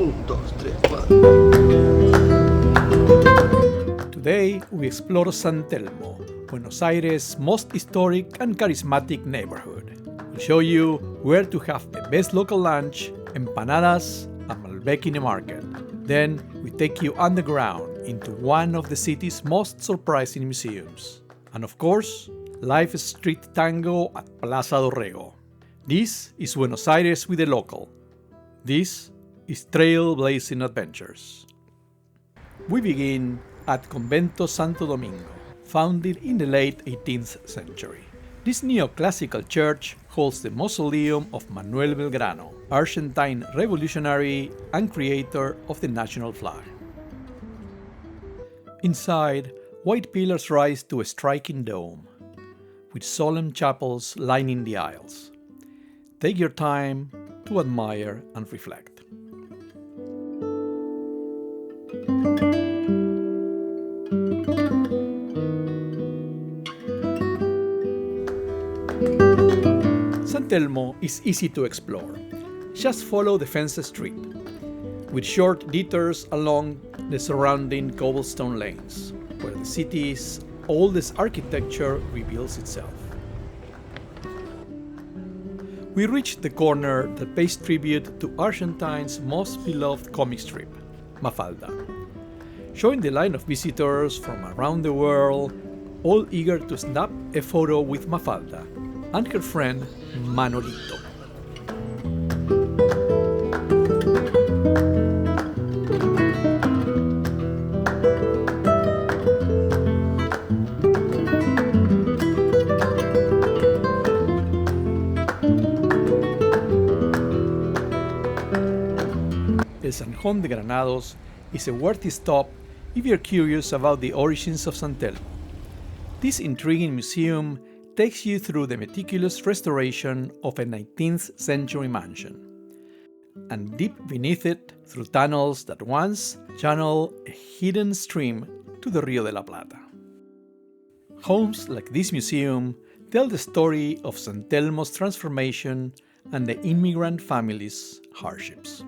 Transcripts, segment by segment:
Un, dos, tres, cuatro. Today we explore San Telmo, Buenos Aires' most historic and charismatic neighborhood. We'll show you where to have the best local lunch, empanadas, and Malbec in the market. Then we take you underground into one of the city's most surprising museums. And of course, live street tango at Plaza Dorrego. This is Buenos Aires with the local. This is Trailblazing Adventures. We begin at Convento Santo Domingo, founded in the late 18th century. This neoclassical church holds the mausoleum of Manuel Belgrano, Argentine revolutionary and creator of the national flag. Inside, white pillars rise to a striking dome, with solemn chapels lining the aisles. Take your time to admire and reflect. San Telmo is easy to explore. Just follow Defensa Street, with short detours along the surrounding cobblestone lanes, where the city's oldest architecture reveals itself. We reach the corner that pays tribute to Argentine's most beloved comic strip, Mafalda, showing the line of visitors from around the world, all eager to snap a photo with Mafalda and her friend Manolito. El Zanjón de Granados is a worthy stop if you're curious about the origins of San Telmo. This intriguing museum takes you through the meticulous restoration of a 19th century mansion, and deep beneath it through tunnels that once channel a hidden stream to the Rio de la Plata. Homes like this museum tell the story of San Telmo's transformation and the immigrant family's hardships.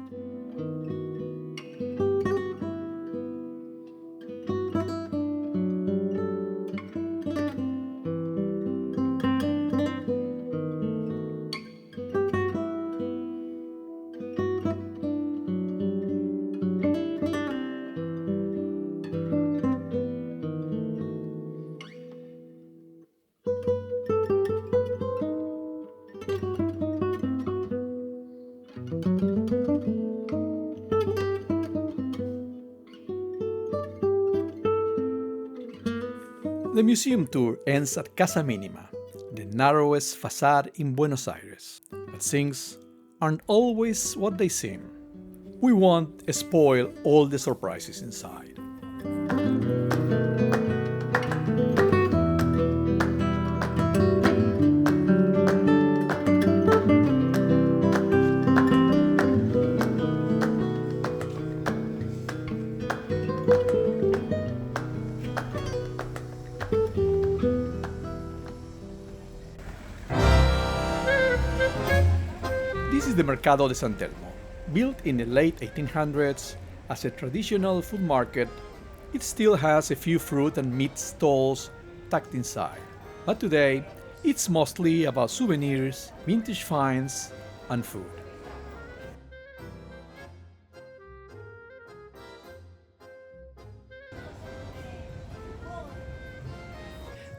The museum tour ends at Casa Mínima, the narrowest facade in Buenos Aires. But things aren't always what they seem. We won't spoil all the surprises inside. This is the Mercado de San Telmo. Built in the late 1800s as a traditional food market, it still has a few fruit and meat stalls tucked inside. But today, it's mostly about souvenirs, vintage finds, and food.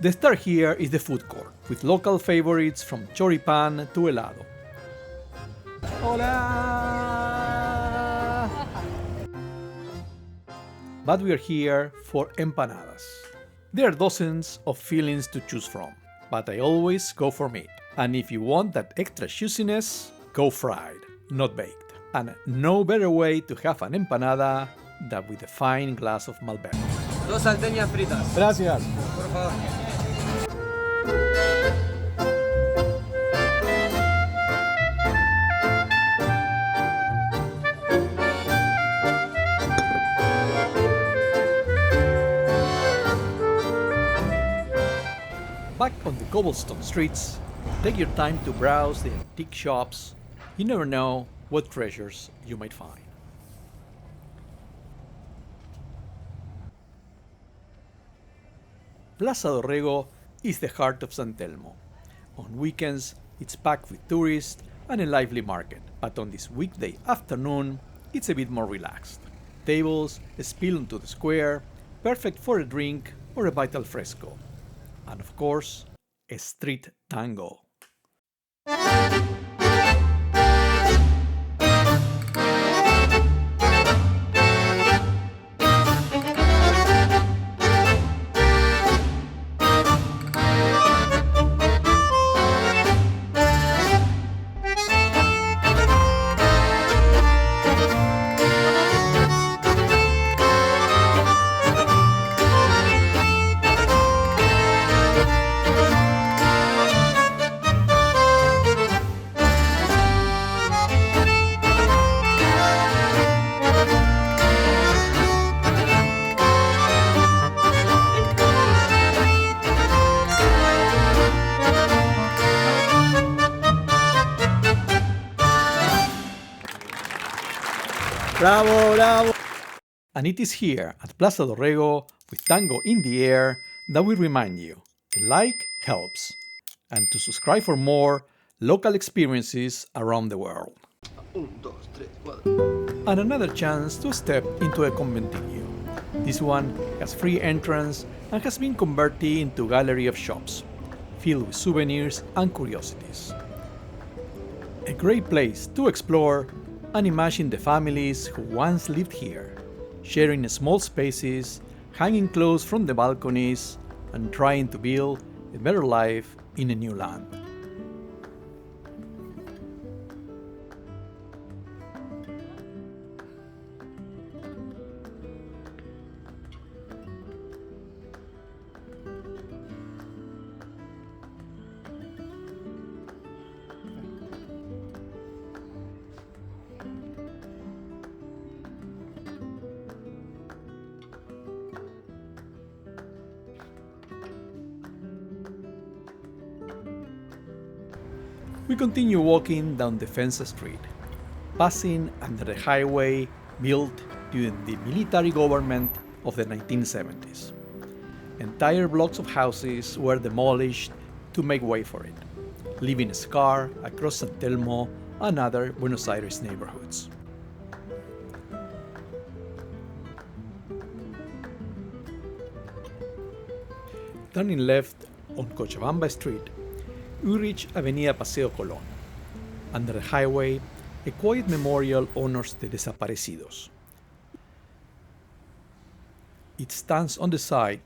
The star here is the food court, with local favorites from choripan to helado. Hola! But we are here for empanadas. There are dozens of fillings to choose from, but I always go for meat. And if you want that extra juiciness, go fried, not baked. And no better way to have an empanada than with a fine glass of Malbec. Dos salteñas fritas. Gracias. Por favor. Back on the cobblestone streets, take your time to browse the antique shops. You never know what treasures you might find. Plaza Dorrego is the heart of San Telmo. On weekends, it's packed with tourists and a lively market, but on this weekday afternoon, it's a bit more relaxed. Tables spill onto the square, perfect for a drink or a bite al fresco. And of course, a street tango. Bravo, bravo. And it is here at Plaza Dorrego, with tango in the air, that we remind you, a like helps, and to subscribe for more local experiences around the world. 1, 2, 3, 4. And another chance to step into a conventillo. This one has free entrance and has been converted into a gallery of shops, filled with souvenirs and curiosities. A great place to explore and imagine the families who once lived here, sharing small spaces, hanging clothes from the balconies, and trying to build a better life in a new land. We continue walking down Defensa Street, passing under the highway built during the military government of the 1970s. Entire blocks of houses were demolished to make way for it, leaving a scar across San Telmo and other Buenos Aires neighborhoods. Turning left on Cochabamba Street, we reach Avenida Paseo Colón. Under the highway, a quiet memorial honors the desaparecidos. It stands on the site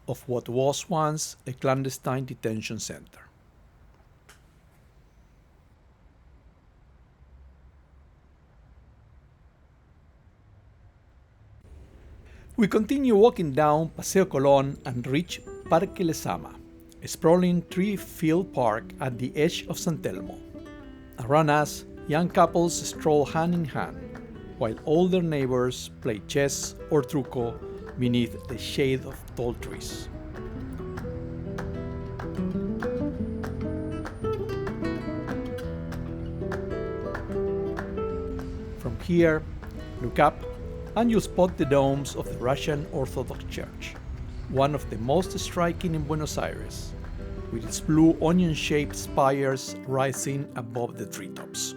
of what was once a clandestine detention center. We continue walking down Paseo Colón and reach Parque Lezama, a sprawling tree-filled park at the edge of San Telmo. Around us, young couples stroll hand in hand, while older neighbors play chess or truco beneath the shade of tall trees. From here, look up and you'll spot the domes of the Russian Orthodox Church, one of the most striking in Buenos Aires, with its blue onion-shaped spires rising above the treetops.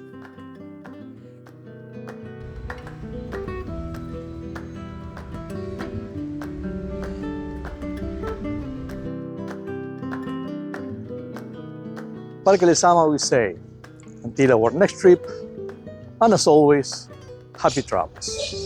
Parque Lezama, we say, until our next trip, and as always, happy travels.